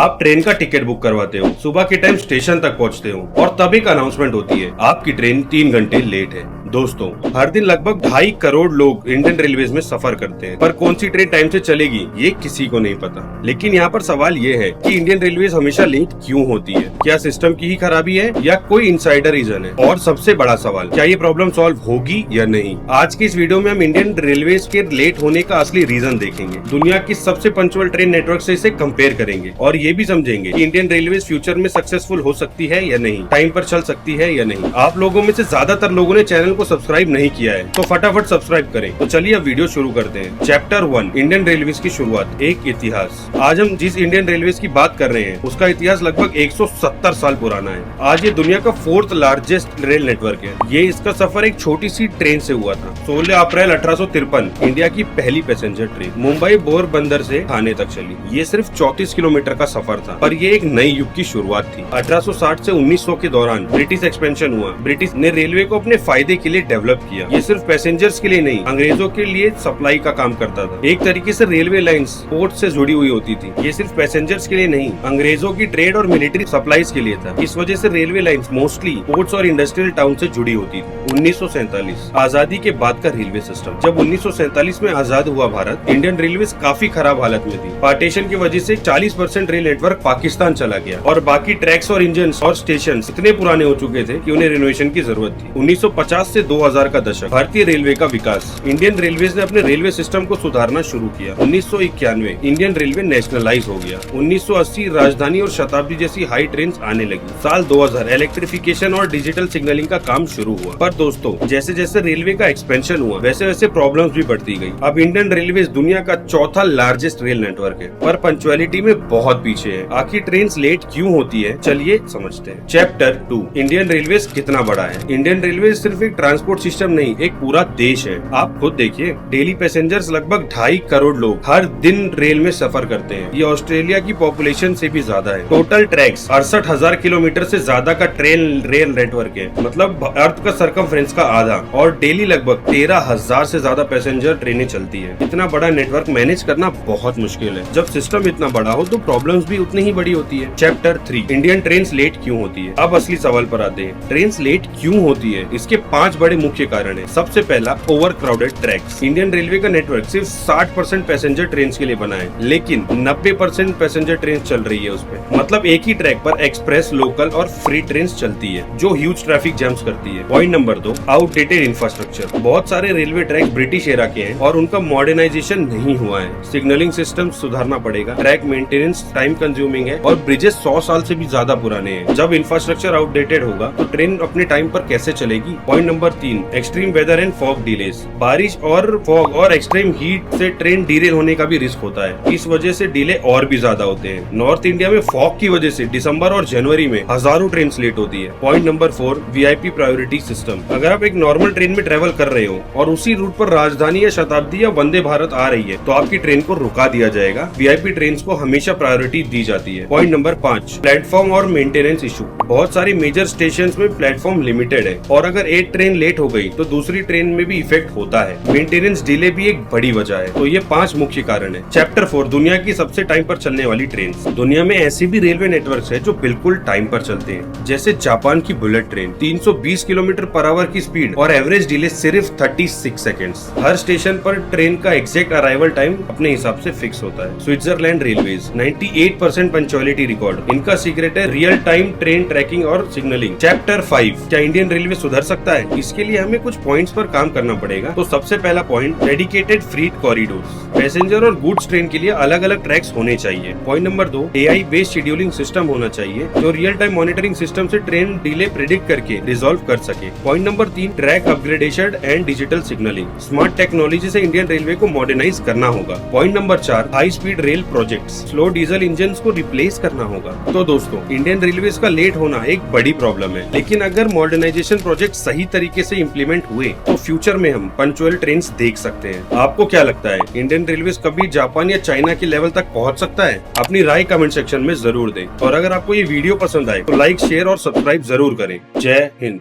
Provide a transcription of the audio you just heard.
आप ट्रेन का ticket book करवाते हो, सुबह के टाइम स्टेशन तक पहुंचते हो और तब एक अनाउंसमेंट होती है आपकी ट्रेन 3 घंटे लेट है। दोस्तों, हर दिन लगभग 2.5 करोड़ लोग इंडियन रेलवेज में सफर करते हैं, पर कौन सी ट्रेन टाइम से चलेगी ये किसी को नहीं पता। लेकिन यहाँ पर सवाल ये है कि इंडियन रेलवेज हमेशा लेट क्यों होती है? क्या सिस्टम की ही खराबी है या कोई इनसाइडर रीजन है? और सबसे बड़ा सवाल, क्या ये प्रॉब्लम सॉल्व होगी या नहीं? आज की इस वीडियो में हम इंडियन रेलवेज के लेट होने का असली रीजन देखेंगे, दुनिया की सबसे पंक्चुअल ट्रेन नेटवर्क से इसे कंपेयर करेंगे और ये भी समझेंगे कि इंडियन रेलवेज फ्यूचर में सक्सेसफुल हो सकती है या नहीं, टाइम पर चल सकती है या नहीं। आप लोगों में से ज्यादातर लोगों ने चैनल को सब्सक्राइब नहीं किया है, तो फटाफट सब्सक्राइब करें। तो चलिए अब वीडियो शुरू करते हैं। चैप्टर 1, इंडियन रेलवेज की शुरुआत, एक इतिहास। आज हम जिस इंडियन रेलवेज की बात कर रहे हैं उसका इतिहास लगभग 170 साल पुराना है। आज ये दुनिया का 4th लार्जेस्ट रेल नेटवर्क है। ये इसका सफर एक छोटी सी ट्रेन से हुआ था। 16 अप्रैल 1853 इंडिया की पहली पैसेंजर ट्रेन मुंबई पोरबंदर से ठाणे तक चली। ये सिर्फ 34 किलोमीटर का सफर था, पर ये एक नई युग की शुरुआत थी। 1860 से 1900 के दौरान ब्रिटिश एक्सपेंशन हुआ। ब्रिटिश ने रेलवे को अपने फायदे के लिए डेवलप किया। ये सिर्फ पैसेंजर्स के लिए नहीं, अंग्रेजों के लिए सप्लाई का काम करता था। एक तरीके से रेलवे लाइंस पोर्ट से जुड़ी हुई होती थी। ये सिर्फ पैसेंजर्स के लिए नहीं, अंग्रेजों की ट्रेड और मिलिट्री सप्लाईज के लिए था। इस वजह से रेलवे लाइंस मोस्टली पोर्ट्स और इंडस्ट्रियल टाउन से जुड़ी होती थी। 1947 आजादी के बाद का रेलवे सिस्टम। जब 1947 में आजाद हुआ भारत, इंडियन रेलवे काफी खराब हालत में थी। पार्टीशन की वजह से 40% रेल नेटवर्क पाकिस्तान चला गया और बाकी ट्रैक्स और इंजन और स्टेशन इतने पुराने हो चुके थे कि उन्हें रिनोवेशन की जरूरत थी। 1950 से 2000 का दशक, भारतीय रेलवे का विकास। इंडियन रेलवेज ने अपने रेलवे सिस्टम को सुधारना शुरू किया। 1991 इंडियन रेलवे नेशनलाइज हो गया। 1980 राजधानी और शताब्दी जैसी हाई ट्रेन आने लगी। साल 2000 इलेक्ट्रिफिकेशन और डिजिटल सिग्नलिंग का काम शुरू हुआ। पर दोस्तों, जैसे जैसे रेलवे का एक्सपेंशन हुआ वैसे वैसे प्रॉब्लम्स भी बढ़ती गई। अब इंडियन रेलवे दुनिया का 4था लार्जेस्ट रेल नेटवर्क है, पर पंक्चुअलिटी में बहुत पीछे है। आखिर ट्रेन लेट क्यों होती है, चलिए समझते हैं। चैप्टर 2, इंडियन रेलवे कितना बड़ा है। इंडियन रेलवे सिर्फ एक ट्रांसपोर्ट सिस्टम नहीं, एक पूरा देश है। आप खुद देखिए, डेली पैसेंजर्स लगभग 2.5 करोड़ लोग हर दिन रेल में सफर करते हैं। ये ऑस्ट्रेलिया की पॉपुलेशन से भी ज्यादा है। टोटल ट्रैक्स 68,000 किलोमीटर से ज्यादा का रेल नेटवर्क है, मतलब अर्थ का सरकमफ्रेंस का आधा। और डेली लगभग 13,000 से ज्यादा पैसेंजर ट्रेनें चलती है। इतना बड़ा नेटवर्क मैनेज करना बहुत मुश्किल है। जब सिस्टम इतना बड़ा हो तो प्रॉब्लम्स भी उतनी ही बड़ी होती है। चैप्टर 3, इंडियन ट्रेन लेट क्यों होती है। अब असली सवाल पर आते हैं, ट्रेन लेट क्यों होती है। इसके 5 बड़े मुख्य कारण है। सबसे पहला, over crowded tracks. Indian railway का नेटवर्क सिर्फ 60% पैसेंजर ट्रेन के लिए बना है, लेकिन 90% पैसेंजर ट्रेन चल रही है उस पे। मतलब एक ही ट्रैक पर एक्सप्रेस, लोकल और फ्री ट्रेन चलती है, जो ह्यूज ट्रैफिक जैम्स करती है। Point number 2, outdated infrastructure. बहुत सारे रेलवे ट्रैक ब्रिटिश एरा के हैं और उनका मॉडर्नाइजेशन नहीं हुआ है। सिग्नलिंग सिस्टम सुधारना पड़ेगा। ट्रैक मेंटेनेंस टाइम कंज्यूमिंग है और ब्रिजेस 100 साल से भी ज्यादा पुराने हैं। जब इंफ्रास्ट्रक्चर आउटडेटेड होगा तो ट्रेन अपने टाइम पर कैसे चलेगी। Point number 3, extreme weather and fog delays. बारिश और फॉग और एक्सट्रीम हीट से ट्रेन डिलेल होने का भी रिस्क होता है। इस वजह से डिले और भी ज्यादा होते हैं। नॉर्थ इंडिया में फॉग की वजह से दिसंबर और जनवरी में हजारों ट्रेन लेट होती है। Point number 4, VIP priority system. अगर आप एक नॉर्मल ट्रेन में ट्रेवल कर रहे हो और उसी रूट पर राजधानी या शताब्दी या वंदे भारत आ रही है तो आपकी ट्रेन को रुका दिया जाएगा। वीआईपी ट्रेन को हमेशा प्रायोरिटी दी जाती है। पॉइंट नंबर 5, प्लेटफॉर्म और मेंटेनेंस इशू। बहुत सारी मेजर स्टेशंस में प्लेटफॉर्म लिमिटेड है और अगर एक ट्रेन लेट हो गई तो दूसरी ट्रेन में भी इफेक्ट होता है। मेंटेनेंस डिले भी एक बड़ी वजह है। तो ये 5 मुख्य कारण है। चैप्टर 4, दुनिया की सबसे टाइम पर चलने वाली ट्रेन। दुनिया में ऐसी भी रेलवे नेटवर्क है जो बिल्कुल टाइम पर चलते हैं, जैसे जापान की bullet train 320 kilometre per hour की स्पीड और एवरेज डिले सिर्फ 36 सेकेंड्स। हर स्टेशन पर ट्रेन का एग्जैक्ट अराइवल टाइम अपने हिसाब से फिक्स होता है। Switzerland railways 98% punctuality record. इनका सीक्रेट है रियल टाइम ट्रेन ट्रैकिंग और सिग्नलिंग। चैप्टर 5, क्या इंडियन रेलवे सुधर सकता है। इसके लिए हमें कुछ पॉइंट्स पर काम करना पड़ेगा। तो सबसे पहला point, dedicated freight corridors. Passenger और गुड्स ट्रेन के लिए अलग अलग ट्रैक्स होने चाहिए। Point number 2, AI based scheduling system होना चाहिए जो रियल टाइम मॉनिटरिंग सिस्टम से ट्रेन डिले प्रेडिक्ट करके रिजॉल्व कर सके। Point number 3, track upgradation and digital signalling. Smart technology से इंडियन रेलवे को मॉडर्नाइज करना होगा। Point number 4, high speed rail projects. Slow diesel engine को रिप्लेस करना होगा। तो दोस्तों, इंडियन रेलवे का लेट होना एक बड़ी प्रॉब्लम है, लेकिन अगर मॉडर्नाइजेशन प्रोजेक्ट सही तरीके से इम्प्लीमेंट हुए तो फ्यूचर में हम पंक्चुअल ट्रेन देख सकते हैं। आपको क्या लगता है, इंडियन रेलवे कभी जापान या चाइना के लेवल तक पहुंच सकता है? अपनी राय कमेंट सेक्शन में जरूर दें और अगर आपको ये वीडियो पसंद आए तो लाइक, शेयर और सब्सक्राइब जरूर करें। जय हिंद।